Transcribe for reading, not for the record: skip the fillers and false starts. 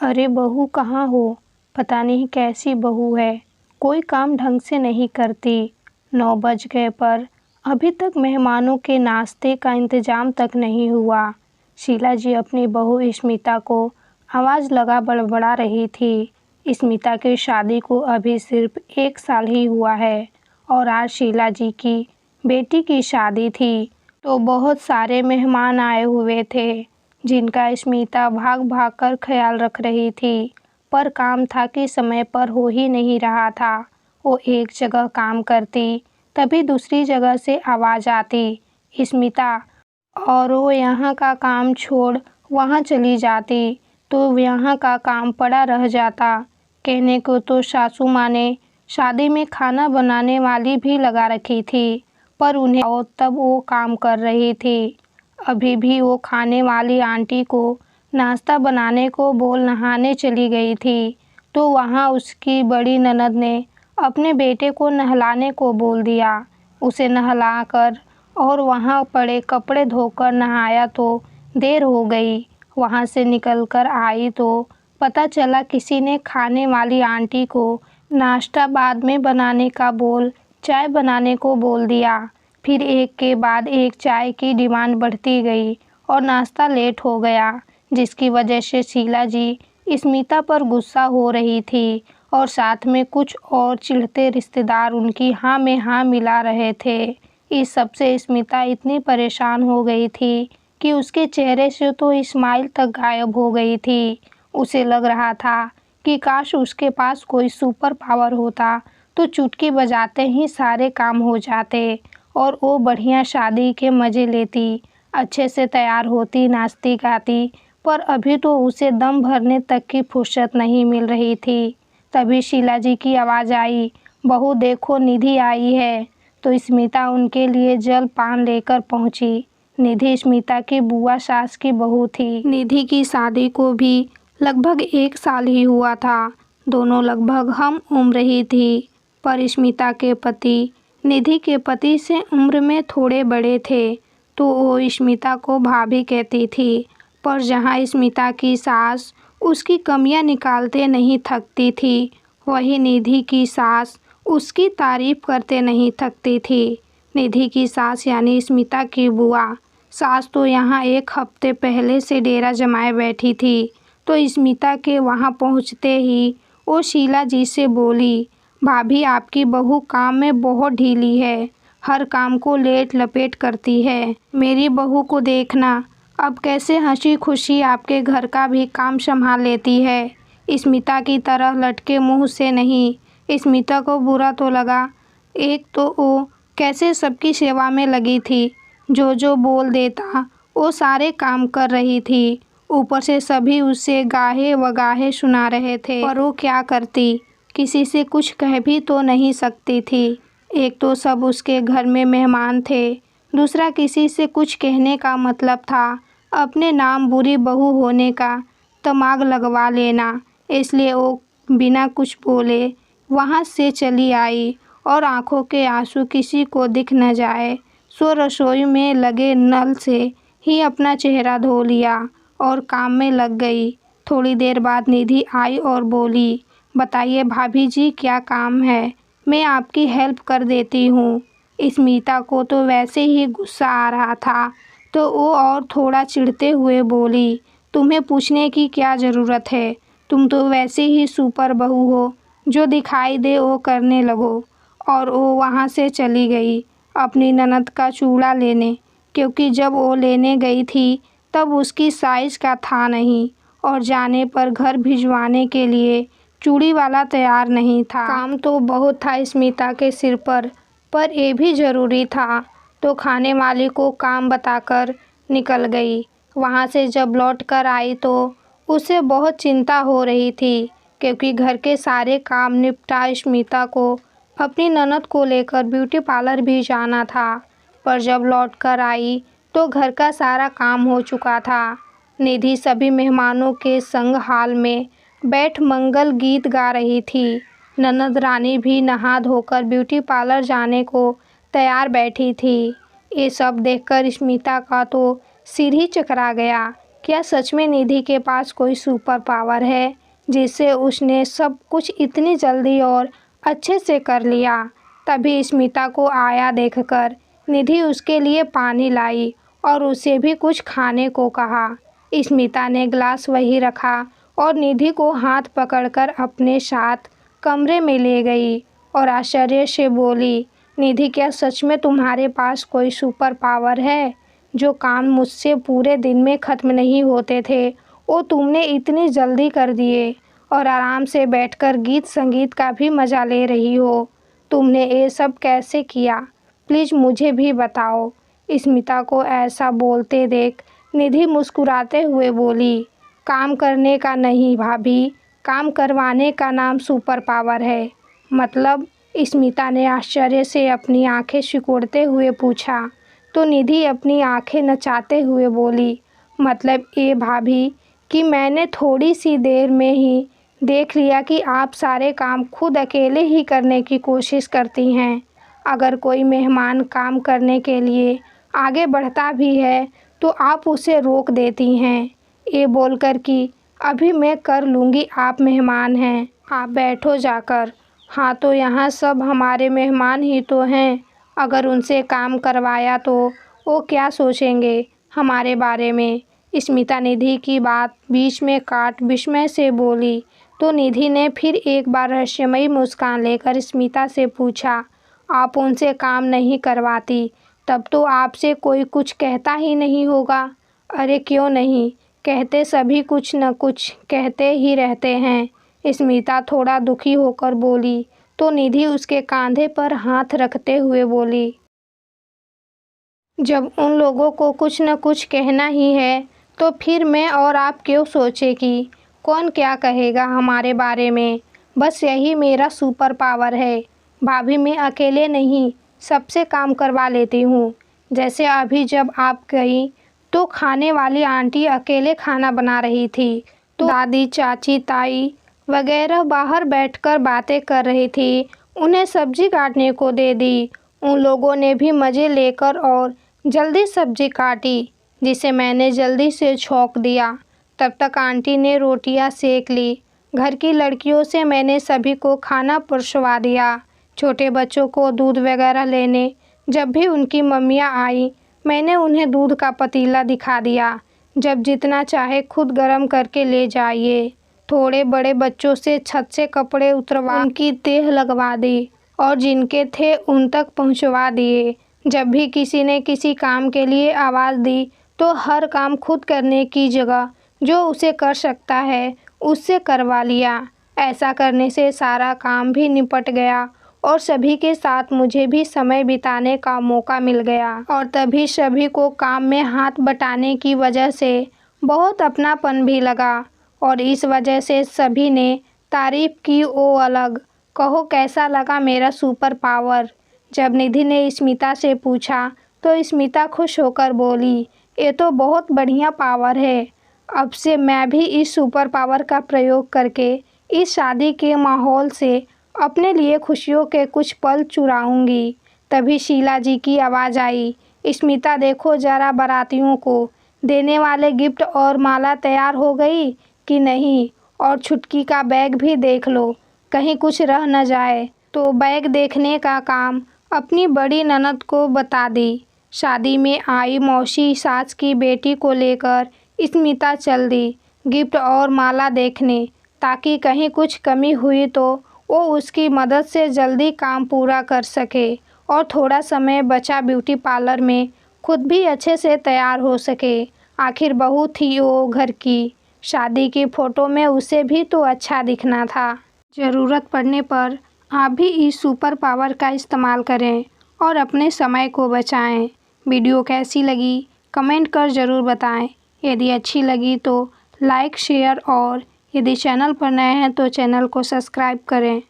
अरे बहू कहाँ हो? पता नहीं कैसी बहू है, कोई काम ढंग से नहीं करती। 9 बज गए पर अभी तक मेहमानों के नाश्ते का इंतजाम तक नहीं हुआ। शीला जी अपनी बहू स्मिता को आवाज़ लगा बड़बड़ा रही थी। स्मिता की शादी को अभी सिर्फ 1 साल ही हुआ है और आज शीला जी की बेटी की शादी थी, तो बहुत सारे मेहमान आए हुए थे जिनका स्मिता भाग भाग कर ख्याल रख रही थी। पर काम था कि समय पर हो ही नहीं रहा था। वो एक जगह काम करती तभी दूसरी जगह से आवाज़ आती, स्मिता, और वो यहाँ का काम छोड़ वहाँ चली जाती तो यहाँ का काम पड़ा रह जाता। कहने को तो सासू माँ ने शादी में खाना बनाने वाली भी लगा रखी थी, पर उन्हें और तब वो काम कर रही थी। अभी भी वो खाने वाली आंटी को नाश्ता बनाने को बोल नहाने चली गई थी, तो वहाँ उसकी बड़ी ननद ने अपने बेटे को नहलाने को बोल दिया। उसे नहलाकर और वहाँ पड़े कपड़े धोकर नहाया तो देर हो गई। वहाँ से निकलकर आई तो पता चला किसी ने खाने वाली आंटी को नाश्ता बाद में बनाने का बोल चाय बनाने को बोल दिया। फिर एक के बाद एक चाय की डिमांड बढ़ती गई और नाश्ता लेट हो गया, जिसकी वजह से शीला जी स्मिता पर गुस्सा हो रही थी और साथ में कुछ और चिढ़ते रिश्तेदार उनकी हाँ में हाँ मिला रहे थे। इस सब से स्मिता इतनी परेशान हो गई थी कि उसके चेहरे से तो स्माइल तक गायब हो गई थी। उसे लग रहा था कि काश उसके पास कोई सुपर पावर होता तो चुटकी बजाते ही सारे काम हो जाते और वो बढ़िया शादी के मज़े लेती, अच्छे से तैयार होती, नाचती गाती। पर अभी तो उसे दम भरने तक की फुर्सत नहीं मिल रही थी। तभी शीला जी की आवाज़ आई, बहू देखो निधि आई है। तो स्मिता उनके लिए जल पान लेकर पहुंची। निधि स्मिता की बुआ सास की बहू थी। निधि की शादी को भी लगभग 1 साल ही हुआ था। दोनों लगभग हम उम्र ही थी, पर स्मिता के पति निधि के पति से उम्र में थोड़े बड़े थे, तो वो स्मिता को भाभी कहती थी। पर जहाँ स्मिता की सास उसकी कमियां निकालते नहीं थकती थी, वही निधि की सास उसकी तारीफ करते नहीं थकती थी। निधि की सास यानी स्मिता की बुआ सास तो यहाँ 1 हफ्ते पहले से डेरा जमाए बैठी थी, तो स्मिता के वहाँ पहुँचते ही वो शीला जी से बोली, भाभी आपकी बहू काम में बहुत ढीली है, हर काम को लेट लपेट करती है। मेरी बहू को देखना अब कैसे हंसी खुशी आपके घर का भी काम संभाल लेती है, स्मिता की तरह लटके मुंह से नहीं। स्मिता को बुरा तो लगा, एक तो वो कैसे सबकी सेवा में लगी थी, जो बोल देता वो सारे काम कर रही थी, ऊपर से सभी उसे गाहे वगाहे सुना रहे थे। पर वो क्या करती, किसी से कुछ कह भी तो नहीं सकती थी। एक तो सब उसके घर में मेहमान थे, दूसरा किसी से कुछ कहने का मतलब था अपने नाम बुरी बहू होने का तमाग लगवा लेना। इसलिए वो बिना कुछ बोले वहाँ से चली आई और आंखों के आंसू किसी को दिख न जाए सो रसोई में लगे नल से ही अपना चेहरा धो लिया और काम में लग गई। थोड़ी देर बाद निधि आई और बोली, बताइए भाभी जी क्या काम है, मैं आपकी हेल्प कर देती हूँ। स्मिता को तो वैसे ही गुस्सा आ रहा था, तो वो और थोड़ा चिढ़ते हुए बोली, तुम्हें पूछने की क्या ज़रूरत है, तुम तो वैसे ही सुपर बहू हो, जो दिखाई दे वो करने लगो। और वो वहाँ से चली गई अपनी ननद का चूड़ा लेने, क्योंकि जब वो लेने गई थी तब उसकी साइज़ का था नहीं और जाने पर घर भिजवाने के लिए चूड़ी वाला तैयार नहीं था। काम तो बहुत था स्मिता के सिर पर ये भी ज़रूरी था, तो खाने वाली को काम बताकर निकल गई। वहाँ से जब लौट कर आई तो उसे बहुत चिंता हो रही थी, क्योंकि घर के सारे काम निपटा स्मिता को अपनी ननद को लेकर ब्यूटी पार्लर भी जाना था। पर जब लौट कर आई तो घर का सारा काम हो चुका था। निधि सभी मेहमानों के संग हाल में बैठ मंगल गीत गा रही थी। ननद रानी भी नहा धोकर ब्यूटी पार्लर जाने को तैयार बैठी थी। ये सब देखकर स्मिता का तो सिर ही चकरा गया। क्या सच में निधि के पास कोई सुपर पावर है जिससे उसने सब कुछ इतनी जल्दी और अच्छे से कर लिया? तभी स्मिता को आया देखकर निधि उसके लिए पानी लाई और उसे भी कुछ खाने को कहा। स्मिता ने ग्लास वहीं रखा और निधि को हाथ पकड़कर अपने साथ कमरे में ले गई और आश्चर्य से बोली, निधि क्या सच में तुम्हारे पास कोई सुपर पावर है? जो काम मुझसे पूरे दिन में ख़त्म नहीं होते थे वो तुमने इतनी जल्दी कर दिए और आराम से बैठकर गीत संगीत का भी मज़ा ले रही हो। तुमने ये सब कैसे किया? प्लीज़ मुझे भी बताओ। स्मिता को ऐसा बोलते देख निधि मुस्कुराते हुए बोली, काम करने का नहीं भाभी, काम करवाने का नाम सुपर पावर है। मतलब? स्मिता ने आश्चर्य से अपनी आंखें सिकोड़ते हुए पूछा। तो निधि अपनी आंखें नचाते हुए बोली, मतलब ये भाभी कि मैंने थोड़ी सी देर में ही देख लिया कि आप सारे काम खुद अकेले ही करने की कोशिश करती हैं। अगर कोई मेहमान काम करने के लिए आगे बढ़ता भी है तो आप उसे रोक देती हैं, ये बोलकर कि अभी मैं कर लूँगी, आप मेहमान हैं, आप बैठो जाकर। हाँ तो यहाँ सब हमारे मेहमान ही तो हैं, अगर उनसे काम करवाया तो वो क्या सोचेंगे हमारे बारे में? स्मिता निधि की बात बीच में काट विस्मय से बोली। तो निधि ने फिर एक बार रहस्यमयी मुस्कान लेकर स्मिता से पूछा, आप उनसे काम नहीं करवाती तब तो आपसे कोई कुछ कहता ही नहीं होगा? अरे क्यों नहीं, कहते सभी कुछ न कुछ कहते ही रहते हैं। स्मिता थोड़ा दुखी होकर बोली। तो निधि उसके कंधे पर हाथ रखते हुए बोली, जब उन लोगों को कुछ न कुछ कहना ही है तो फिर मैं और आप क्यों सोचे कि कौन क्या कहेगा हमारे बारे में? बस यही मेरा सुपर पावर है भाभी, मैं अकेले नहीं सबसे काम करवा लेती हूँ। जैसे अभी जब आप गई तो खाने वाली आंटी अकेले खाना बना रही थी तो दादी, चाची, ताई वगैरह बाहर बैठकर बातें कर रही थी, उन्हें सब्जी काटने को दे दी। उन लोगों ने भी मज़े लेकर और जल्दी सब्जी काटी जिसे मैंने जल्दी से छौंक दिया। तब तक आंटी ने रोटियां सेक ली। घर की लड़कियों से मैंने सभी को खाना परोसवा दिया। छोटे बच्चों को दूध वगैरह लेने जब भी उनकी मम्मियां आई मैंने उन्हें दूध का पतीला दिखा दिया, जब जितना चाहे खुद गर्म करके ले जाइए। थोड़े बड़े बच्चों से छत से कपड़े उतरवा उनकी तेह लगवा दी और जिनके थे उन तक पहुंचवा दिए। जब भी किसी ने किसी काम के लिए आवाज़ दी तो हर काम खुद करने की जगह जो उसे कर सकता है उससे करवा लिया। ऐसा करने से सारा काम भी निपट गया और सभी के साथ मुझे भी समय बिताने का मौका मिल गया। और तभी सभी को काम में हाथ बटाने की वजह से बहुत अपनापन भी लगा और इस वजह से सभी ने तारीफ़ की। ओ अलग, कहो कैसा लगा मेरा सुपर पावर? जब निधि ने स्मिता से पूछा तो स्मिता खुश होकर बोली, ये तो बहुत बढ़िया पावर है। अब से मैं भी इस सुपर पावर का प्रयोग करके इस शादी के माहौल से अपने लिए खुशियों के कुछ पल चुराऊंगी। तभी शीला जी की आवाज़ आई, स्मिता देखो ज़रा बारातियों को देने वाले गिफ्ट और माला तैयार हो गई कि नहीं? और छुटकी का बैग भी देख लो, कहीं कुछ रह न जाए। तो बैग देखने का काम अपनी बड़ी ननद को बता दी। शादी में आई मौसी सास की बेटी को लेकर स्मिता चल दी गिफ्ट और माला देखने, ताकि कहीं कुछ कमी हुई तो वो उसकी मदद से जल्दी काम पूरा कर सके और थोड़ा समय बचा ब्यूटी पार्लर में खुद भी अच्छे से तैयार हो सके। आखिर बहू थी वो घर की, शादी की फ़ोटो में उसे भी तो अच्छा दिखना था। ज़रूरत पड़ने पर आप भी इस सुपर पावर का इस्तेमाल करें और अपने समय को बचाएं। वीडियो कैसी लगी कमेंट कर ज़रूर बताएं। यदि अच्छी लगी तो लाइक, शेयर और यदि चैनल पर नए हैं तो चैनल को सब्सक्राइब करें।